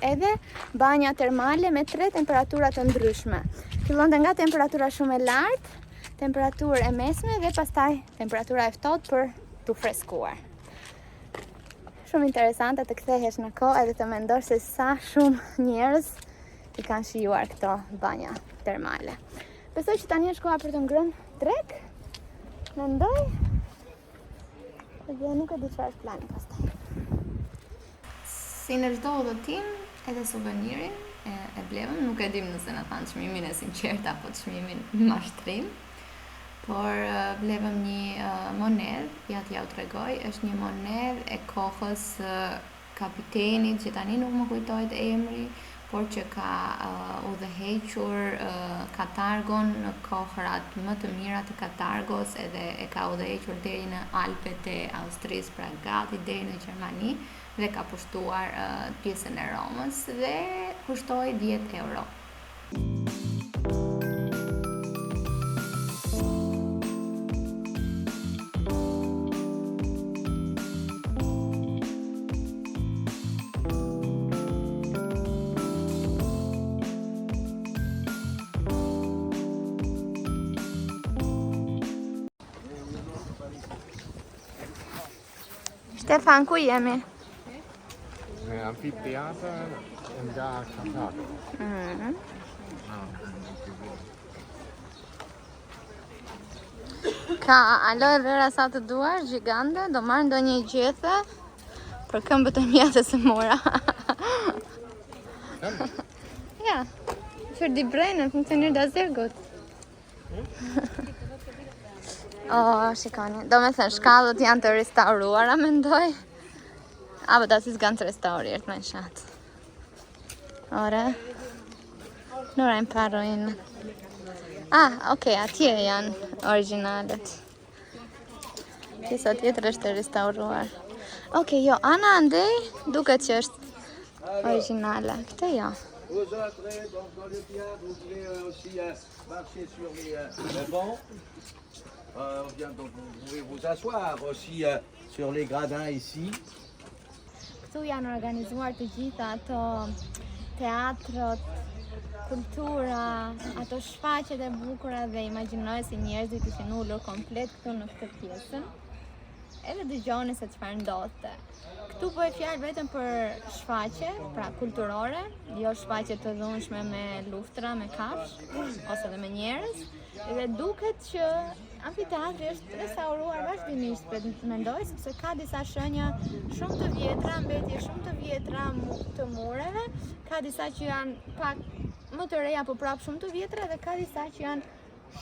Speaker 1: edhe banja termale me 3 temperatura të ndryshme. Fillonte nga temperatura shumë e lartë, temperaturë e mesme dhe pastaj temperatura e ftohtë për t'u freskuar. Shumë interesante të kthehesh në kohë edhe të mendosh se sa shumë njerëz i kanë shijuar këto banja termale. Besoj që tani është koha për të ngrënë trek. Mendoj. Dhe nuk e di çfarë është plani pastaj. Si në çdo udhëtim, edhe suvenirin e blevëm, nuk e dim nëse na thanë çmimin e sinqert apo çmimin mashtrim. Por blevëm një monedhë, ja t'ja u tregoj, është një monedhë e kohës kapitenit që tani nuk më kujtohet emri, por që ka udhëhequr katargon në kohërat më të mira të Katargos edhe e ka udhëhequr deri në Alpet e Austrisë, pra gati deri në Gjermani dhe ka pushtuar pjesën e Romës dhe kushtoi 10 euro. Stefan, ku jemi?
Speaker 2: Në amfiteatër nga Karthago.
Speaker 1: Ka aloe vera sa të duar, gjigande, do marrë ndonjë gjethe për këmbët e mia të së mora. Ja, für die Beine funktioniert das sehr gut. Shikoni, do me thënë, shkallët janë të restauruara, mendoj. Aber das ist ganz restauriert, mein Schatz. Ora, nur ein paar Ruinen. Okay, atje janë originalet. Pjesa tjetër është e restauruar. Jo, ana andej, duket që është originale. Këtë jo.
Speaker 8: Vous entrez dans le théâtre, vous pouvez aussi marcher sur les bancs. Donc vous pouvez vous asseoir aussi sur les gradins ici.
Speaker 1: Këtu janë organizuar të gjitha ato teatrot, kultura, ato shfaqjet e bukura dhe imagjinoj se njerëzit ishin ulur komplet këtu në këtë pjesën. Edhe dëgjoni se çfarë ndodhte. Këtu po e fjalë vetëm për shfaqje, pra kulturore, jo shfaqje të dhunshme me luftra, me kafsh, ose dhe me njerëz. Dhe duket që amfiteatri është restauruar vazhdimisht, mendoj, sepse ka disa shenja shumë të vjetra, mbetje shumë të vjetra të mureve, ka disa që janë pak më të reja, po prapë shumë të vjetra, dhe ka disa që janë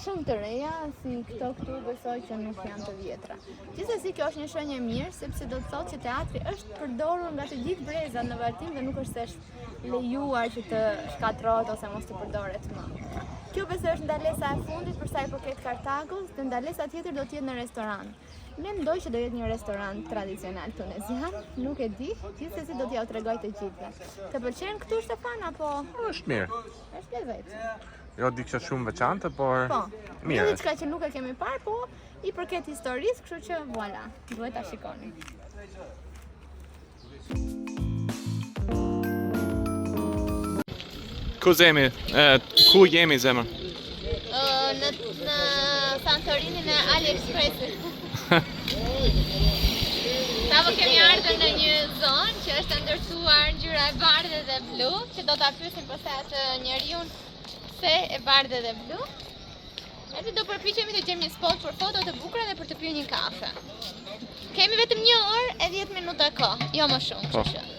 Speaker 1: shumë të reja, si këto këtu besoj që nuk janë të vjetra. Gjithsesi kjo është një shenjë e mirë, sepse do të thotë që teatri është përdorur nga të gjithë brezat në vërtim dhe nuk është se është lejuar që të shkatrohet ose mos të përdoret më. Kjo besoj është ndalesa e fundit për sa i përket Kartagos, dhe ndalesa tjetër do të jetë në restoran. Mendoj që do jetë një restoran tradicional tunezian, nuk e di, gjithsesi do t'ja u tregoj të gjithëve. Të pëlqen këtu Stefan apo?
Speaker 2: Është mirë.
Speaker 1: Është lezet.
Speaker 2: Jo diçka shumë veçante, por mirë.
Speaker 1: Jo diçka që nuk e kemi parë, po i përket historisë, kështu që voilà, duhet ta shikoni.
Speaker 2: Ku jemi zemër?
Speaker 1: Në Santorinin e AliExpressit. Sapo kemi ardhur në një zonë që është ndërtuar ngjyra e bardhë dhe blu, që do ta pyesim pastaj atë njeriu se e bardhë dhe blu. Edhe do përpiqemi të gjejmë një spot për foto të bukura dhe për të pirë një kafe. Kemi vetëm 1 orë e 10 minuta kohë, jo më shumë, kështu që.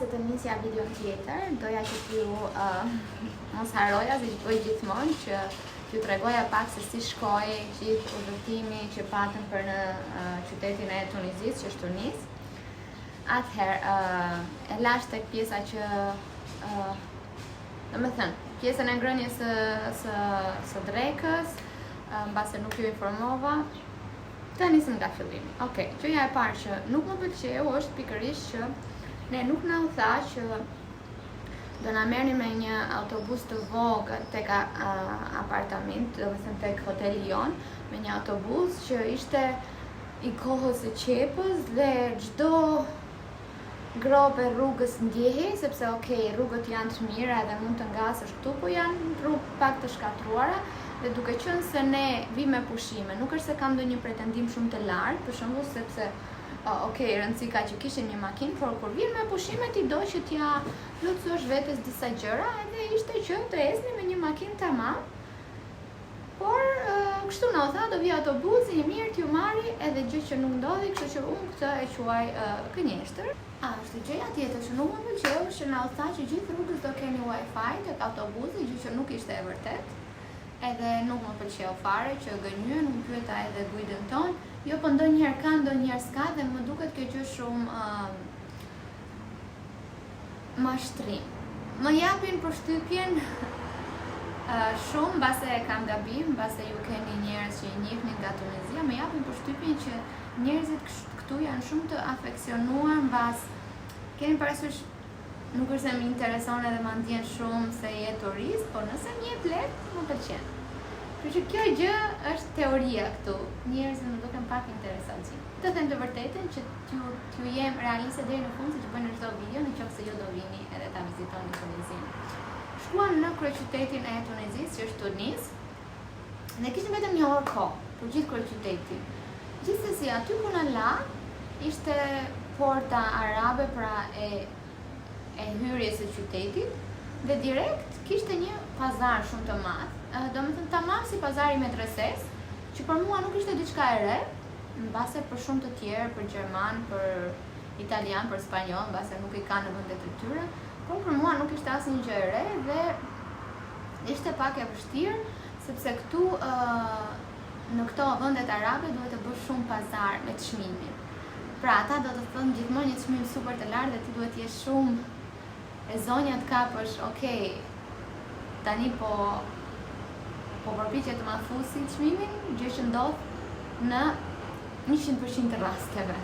Speaker 1: Të nisja video tjetër, doja që t'ju mos haroja, si që bëj gjithmonë, që t'ju tregoja pak se si shkoi gjithë udhëtimi që patëm për në qytetin e Tunizisë, që është Tunis. Atëherë, e lash tek pjesa që, domethënë, pjesën e ngrënies së drekës, mbase nuk ju informova, të nisëm nga fillimi. Okej, gjëja e parë që nuk më pëlqeu është pikërisht që ne nuk na u tha që do na merrni me një autobus të vogël tek apartament, domethënë tek hoteli jon, me një autobus që ishte i kohës së qepës dhe çdo grope rrugës ndjehi, sepse rrugët janë të mira edhe mund të ngasësh këtu, po janë rrugë pak të shkatruara, dhe duke qenë se ne vi me pushime, nuk është se kam ndonjë pretendim shumë të lartë, për shembull sepse rëndësi ka që kishin një makinë, por kur vjen me pushime ti do që t'ja plotësosh vetes disa gjëra, edhe ishte që të ecni me një makinë tamam. Por kështu në tha, do vi autobusi i mirë t'ju marri edhe gjë që nuk ndodhi, kështu që unë këtë e quaj kënjeshtër. Është gjëja tjetër që nuk më pëlqeu, që na u tha që gjithë rrugës do keni wifi tek autobusi, gjë që nuk ishte e vërtet. Edhe nuk më pëlqeu fare që gënyen, më pyeta edhe guidën ton, jo po ndonjëherë ka, ndonjëherë s'ka dhe më duket kjo gjë shumë mashtrim. Më japin përshtypjen shumë, mbase e kam gabim, mbase ju keni njerëz që i njihni nga Tunezia, më japin përshtypjen që njerëzit këtu janë shumë të afeksionuar mbas keni parasysh, nuk është se më intereson edhe më ndjen shumë se je turist, por nëse më jep lehtë, më pëlqen. Kështu që kjo gjë është teoria këtu. Njerëzit më duken pak interesantë. Të them të vërtetën që t'ju jem realiste deri në fund, siç bëj në çdo video, nëse ju do vini edhe ta vizitoni Tunezinë. Shkuam në kryeqytetin e Tunezisë, që është Tunis, dhe kishim vetëm një orë kohë për gjithë kryeqytetin. Gjithsesi, aty ku na la, ishte porta arabe, pra e hyrjes së qytetit, dhe direkt kishte një pazar shumë të madh, domethënë tamam si pazari i medreses, që për mua nuk ishte diçka e re, mbase për shumë të tjerë, për gjerman, për italian, për spanjoll, mbase nuk i kanë në vendet e tyre. Por për mua nuk ishte asnjë gjë e re dhe ishte pak e vështirë, sepse këtu në këto vendet arabe duhet të bësh shumë pazar me çmimin. Pra ata do të thonë gjithmonë një çmim super të lartë dhe ti duhet të jesh shumë e zonja të kapësh, tani po përpiqet të ma fusi çmimin, gjë që ndodh në 100% të rasteve.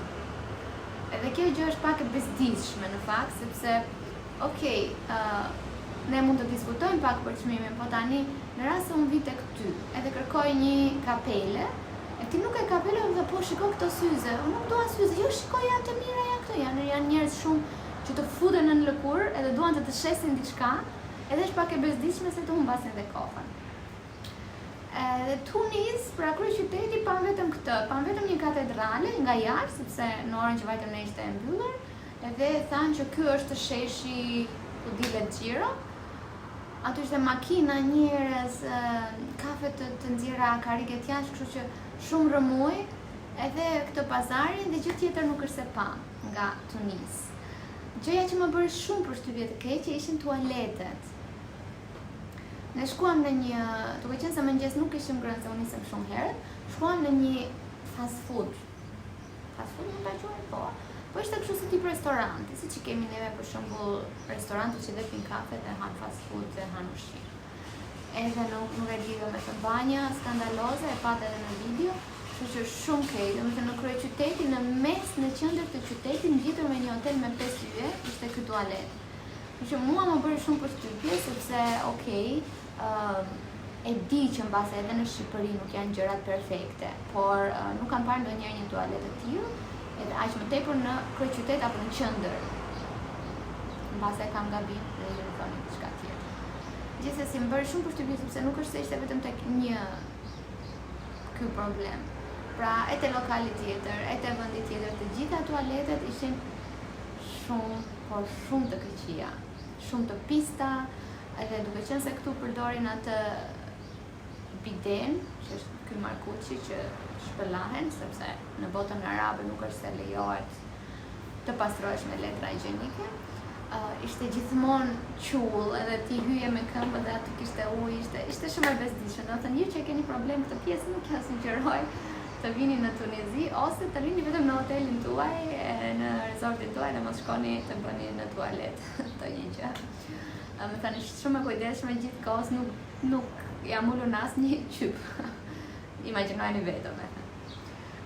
Speaker 1: Edhe kjo gjë është pak e bezdishme në fakt, sepse ne mund të diskutojmë pak për çmimin, po tani në rast se unë vi tek ty, edhe kërkoj një kapele, e ti nuk e kapele, dhe po shiko këto syze, unë nuk dua syze, jo shiko janë të mira, janë këto, janë njerëz shumë që të futen në lëkurë, edhe duan të shesin diçka, edhe është pak e bezdishme se të humbasin dhe kofën. Dhe Tunis, pra kryeqyteti, pan vetëm këtë, pan vetëm një katedrale nga jashtë, sepse në orën që vajtëm ne ishte e mbyllur, edhe thanë që ky është sheshi ku dilet Xhiro. Aty ishte makina, njerëz, kafe të nxjerra, karike të jashtë, kështu që shumë rëmuj, edhe këtë pazarin dhe gjë tjetër nuk është se pa nga Tunis. Gjëja që më bëri shumë përshtypje të keqe ishin tualetet. Ne shkuam në një, duke qenë se mëngjes nuk ishim ngrënë se unë nisem shumë herët, shkuam në një fast food. Fast food mund ta quajmë, po ishte kështu si tip restoranti, siç kemi neve për shembull restorante që dhe pin kafe dhe han fast food dhe han ushqim. Edhe nuk e lidhëm me të banja skandaloze, e pat edhe në video, kështu që shumë keq, domethënë në kryeqytetin, në mes, në qendër të qytetit, ngjitur me një hotel me 5 yje, ishte ky tualet. Kështu që mua më bëri shumë përshtypje, sepse e di që mbase edhe në Shqipëri nuk janë gjërat perfekte, por nuk kam parë ndonjëherë një tualet të tillë, edhe aq më tepër në kryeqytet apo në qendër. Mbase kam gabim dhe ju më thoni diçka tjetër. Gjithsesi më bëri shumë përshtypje sepse nuk është se ishte vetëm tek një ky problem. Pra e te lokali tjetër, e te vendi tjetër, të gjitha tualetet ishin shumë të këqija, shumë të pista, edhe duke qenë se këtu përdorin atë biden, që është ky markuçi që shpëllahen, sepse në botën arabe nuk është se lejohet të pastrohesh me letra higjienike. Ishte gjithmonë qull, edhe ti hyje me këmbë dhe aty kishte ujë, ishte shumë e bezdishme. Do të thënë ju që keni problem këtë pjesë nuk ja sugjeroj të vini në Tunezi ose të rini vetëm në hotelin tuaj, në resortin tuaj dhe mos shkoni të bëni në tualet të një gjë. Më thani shumë e kujdesshme gjithkohës, nuk jam ulur në asnjë qyp. Imagjinojeni vetëm.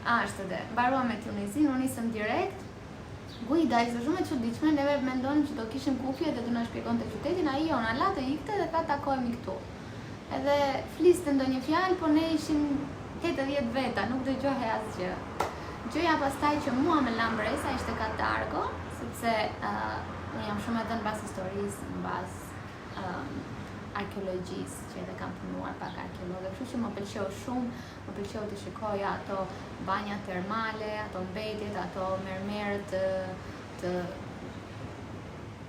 Speaker 1: Ashtu dhe, mbaruam me Tunezinë, unë nisëm direkt. Guida ishte shumë e çuditshme, neve mendonim që do kishim kufje dhe do na shpjegonte qytetin, ai ona la të ikte dhe tha takohemi këtu. Edhe fliste ndonjë fjalë, po ne ishim 80 veta, nuk dëgjohej asgjë. Gjëja pastaj që mua më la mbresa ishte Katargo, sepse unë jam shumë edhe në bas historisë, në bas arkeologjisë, që edhe kam punuar pak arkeologë, kështu që më pëlqeu shumë, më pëlqeu të shikoja ato banja termale, ato mbetjet, ato mermerët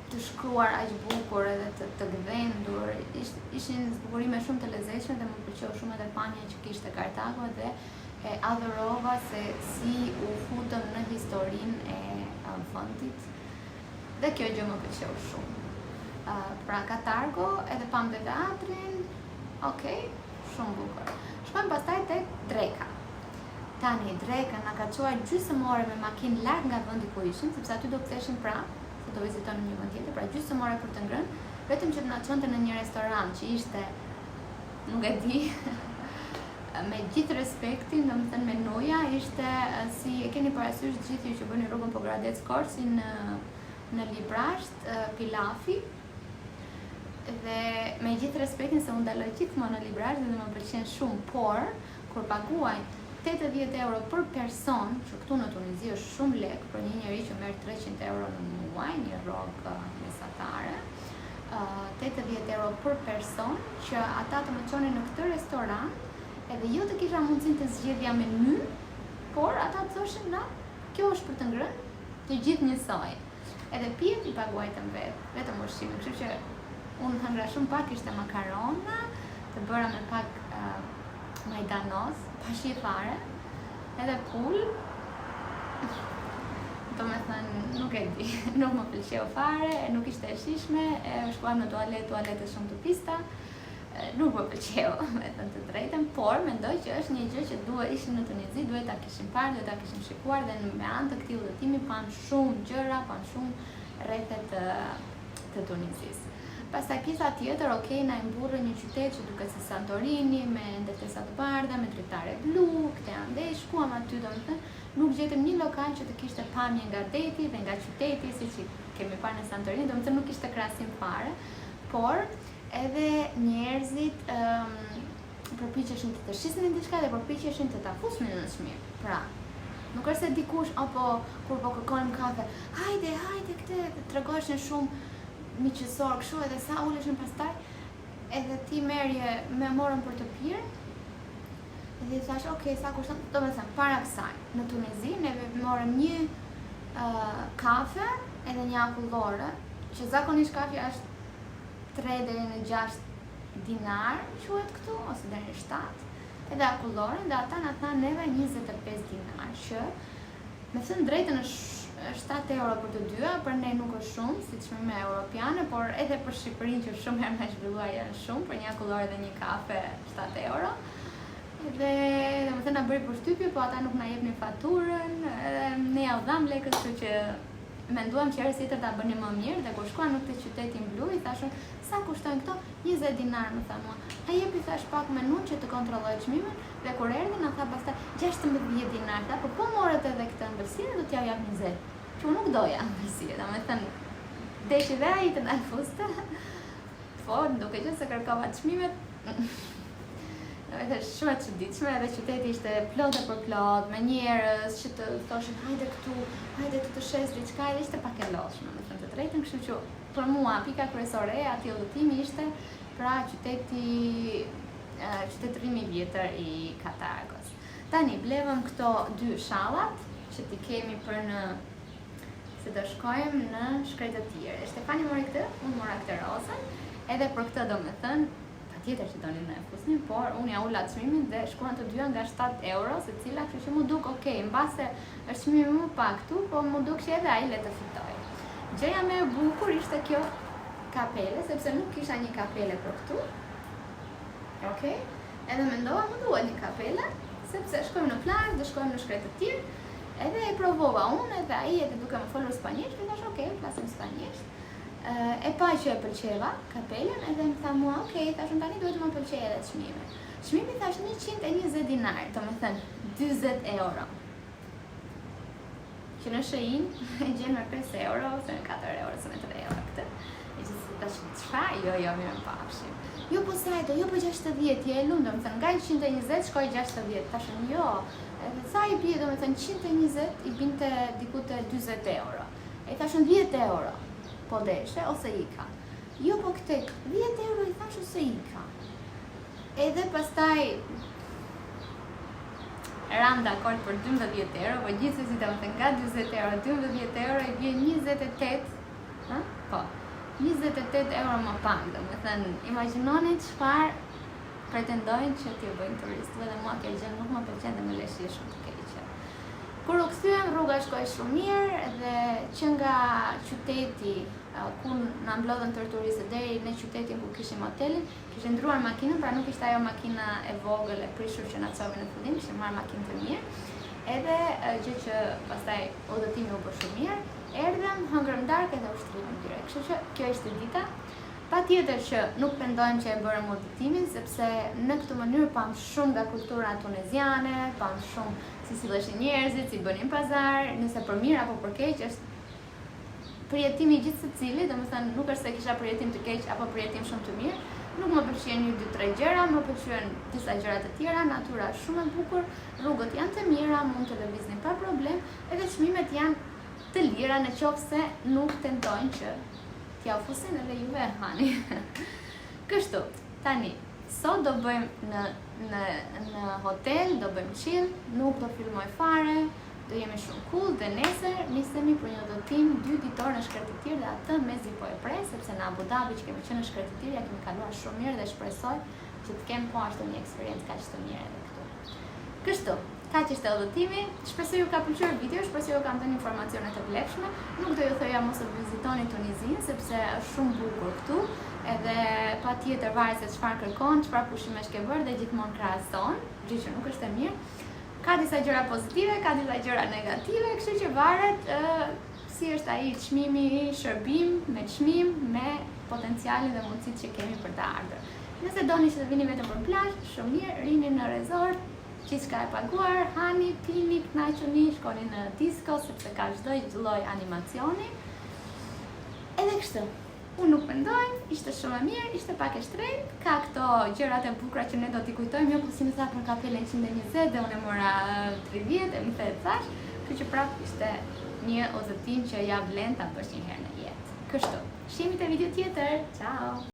Speaker 1: të shkruar aq bukur edhe të gdhendur. Ishin zbukurime shumë të lezetshme dhe më pëlqeu shumë edhe panja që kishte Kartago dhe e adhurova se si u futëm në historinë e fundit. Dhe kjo gjë më pëlqeu shumë. Pra Katargo, edhe pam dhe teatrin, okej, shumë bukur. Shkojmë pastaj tek Dreka. Tani Dreka na ka çuar gjysmë ore me makinë larg nga vendi ku ishim, sepse aty do ktheheshim prapë, se do vizitonim një vend tjetër, pra gjysmë ore për të ngrënë, vetëm që të na çonte në një restorant që ishte, nuk e di, me gjithë respektin, domethënë menuja ishte si e keni parasysh gjithë ju që bëni rrugën Pogradec Korçi në Librazh, pilafi. Dhe me gjithë respektin se unë daloj gjithmonë në Librazh dhe më pëlqen shumë, por kur paguaj 80 euro për person, që këtu në Tunizi është shumë lek për një njeri që merr 300 euro në muaj, një rrogë mesatare, 80 euro për person, që ata të më çonin në këtë restorant, edhe jo të kisha mundësinë të zgjedhja menu, por ata të thoshin, na, kjo është për të ngrënë, të gjithë njësoj. Edhe pijet I paguajtëm vetëm ushqime, kështu që unë hëngra shumë pak, ishte makarona, të bëra me pak majdanoz, pa shi fare, edhe pull, do me thënë, nuk e di, nuk më pëlqeu fare, nuk ishte e shishme, shkuam në tualete shumë të pista, nuk më pëlqeu, me thënë të drejtën, por mendoj që është një gjë që ishim në Tunizi, duhet ta kishim parë, duhet ta kishim shikuar dhe me anë të këtij udhëtimi pam shumë gjëra, pam shumë rrethet të Tunizisë. Pastaj pjesa tjetër, okej, na mburrë një qytet që duket si Santorini, me ndërtesa të bardha, me dritare blu, këtë andej, shkuam aty, domethënë, nuk gjetëm një lokal që të kishte pamje nga deti dhe nga qyteti, siç kemi parë në Santorini, domethënë nuk kishte krahasim fare, por edhe njerëzit përpiqeshin të shisnin diçka dhe përpiqeshin të ta fusnin në çmim. Pra, nuk është se dikush apo kur po kërkonim kafe, hajde këtë, tregoheshin shumë miqësor kështu, edhe sa uleshin pastaj, edhe ti me morën për të pirë, edhe I thash, okej, sa kushton, domethënë para kësaj, në Tunizi neve morëm një kafe edhe një akullore, që zakonisht kafja është 3 deri në 6 dinar, quhet këtu, ose deri në 7, edhe akulloren, dhe ata na thanë neve 25 dinar, që me thënë drejtën është 7 euro për të dyja, për ne nuk është shumë, si çmime europiane, por edhe për Shqipërinë që shumë herë më zhvilluar janë shumë, për një akullore dhe një kafe 7 euro. Dhe domethënë na bëri përshtypje, po ata nuk na jepnin faturën, ne ja u dham lekët, kështu që menduam që herë tjetër ta bënim më mirë, dhe kur shkuam në këtë qytetin blu, I thashun, sa kushtojnë këto? 20 dinar, më tha mua. A jepi thash pak menun që të kontrolloj çmimin, dhe kur erdhi na tha pastaj 16 dinar, tha, po morët edhe këtë ëmbëlsinë, do t'ja jap 20. Që unë nuk doja ëmbëlsinë, domethënë deshi dhe ai të ndal fuste. Po, duke qenë se kërkova çmimet, edhe shumë e çuditshme, edhe qyteti ishte plot e përplot, me njerëz që të thoshin hajde këtu, hajde të shes diçka, edhe ishte pak e lodhshme, me thënë të drejtën, kështu që për mua pika kryesore e atij udhëtimi ishte pra qytetërimi I vjetër I Katargos. Tani blevëm këto 2 shallat që ti kemi për në se do shkojmë në shkretë të tjerë. Shtefani mori këtë, unë mora këtë rozën, edhe për këtë domethënë tjetër që donin me fusnin, por unë ja ula çmimin dhe shkuan të dyja nga 7 euro secila, kështu që mu duk okej, mbase është çmimi më pak këtu, po mu duk që edhe ai le të fitoj. Gjëja më e bukur ishte kjo kapele, sepse nuk kisha një kapele për këtu. Okej? Edhe mendova më duhet një kapele, sepse shkojmë në plazh, do shkojmë në shkretë të tjerë, edhe e provova unë, edhe ai edhe duke më folur spanjisht, dhe thash okej, flasim spanjisht. E pa që e pëlqeva kapelen, edhe më tha mua, okej, thashun tani duhet më pëlqej edhe çmimi. Çmimi thash 120 dinar, domethënë 40 euro. Që në Shein e gjen me 5 euro, ose me 4 euro, ose me 3 euro këtë. E që tash çfarë? Jo, mirë më pafshim. Jo po sajto, jo po 60, je e lundëm, thënë nga 120 shkoj 60, thashun jo. Edhe sa I bie domethënë 120 I binte diku te 40 euro. E thashën 10 euro. Po deshe ose ika. Jo po këtë 10 euro I thash ose ika. Edhe pastaj ram dakord për 12 euro, po gjithsesi domethënë nga 40 euro, 12 euro I bie 28, ha? Po. 28 euro më pak, domethënë imagjinoni çfarë pretendojnë që t'ju bëjnë turistëve dhe mua kjo gjë nuk më pëlqen dhe më leshi shumë të keqe. Kur u kthyem, rruga shkoi shumë mirë dhe që nga qyteti ku na mblodhen tërë turistët deri në qytetin ku kishim hotelin, kishte ndruar makinën, pra nuk ishte ajo makina e vogël e prishur që na çovi në fillim, kishte marrë makinë të mirë. Edhe gjë që pastaj udhëtimi u bë shumë mirë, erdhëm, hëngrëm darkë dhe ushtrimim direkt. Kështu që kjo ishte dita. Patjetër që nuk mendojmë që e bërëm udhëtimin, sepse në këtë mënyrë pam shumë nga kultura tuneziane, pam shumë si silleshin njerëzit, si bënin pazar, nëse për mirë apo për keq është përjetimi I gjithë secili, domethënë nuk është se kisha përjetim të keq apo përjetim shumë të mirë. Nuk më pëlqen 1-2-3 gjëra, më pëlqen disa gjëra të tjera, natyra shumë e bukur, rrugët janë të mira, mund të lëvizni pa problem, edhe çmimet janë të lira nëse nuk tentojnë që t'ja fusin edhe juve e hani. Kështu, tani, sot do bëjmë në hotel, do bëjmë chill, nuk do filmoj fare, do jemi shumë cool dhe nesër nisemi për një udhëtim 2 ditor në Shkretëtir dhe atë mezi po e prej, sepse në Abu Dhabi që kemi qenë në Shkretëtir ja kemi kaluar shumë mirë dhe shpresoj që të kem po ashtu një eksperiencë kaq të mirë edhe këtu. Kështu, kaq ishte udhëtimi, shpresoj ju ka pëlqyer video, shpresoj ju kam dhënë informacione të vlefshme. Nuk do ju thoja mos të vizitoni Tunizinë sepse është shumë bukur këtu, edhe patjetër varet se çfarë kërkon, çfarë pushimesh ke bërë dhe gjithmonë krahason, gjë që nuk është e mirë. Ka disa gjëra pozitive, ka disa gjëra negative, kështu që varet si është ai çmimi I shërbim me çmim me potencialin dhe mundësitë që kemi për të ardhur. Nëse doni që të vini vetëm për plazh, shumë mirë, rini në resort, gjithçka e paguar, hani, pini, kënaquni, shkoni në disco sepse ka çdo lloj animacioni. Edhe kështu. Unë nuk mendoj, ishte shumë e mirë, ishte pak e shtrenjtë, ka këto gjërat e bukura që ne do t'i kujtojmë, jo si më tha për kapelen 120 dhe unë e mora 30 e më the thash, kështu që prap ishte një udhëtim që ja vlen ta bësh një herë në jetë. Kështu, shihemi te video tjetër. Ciao.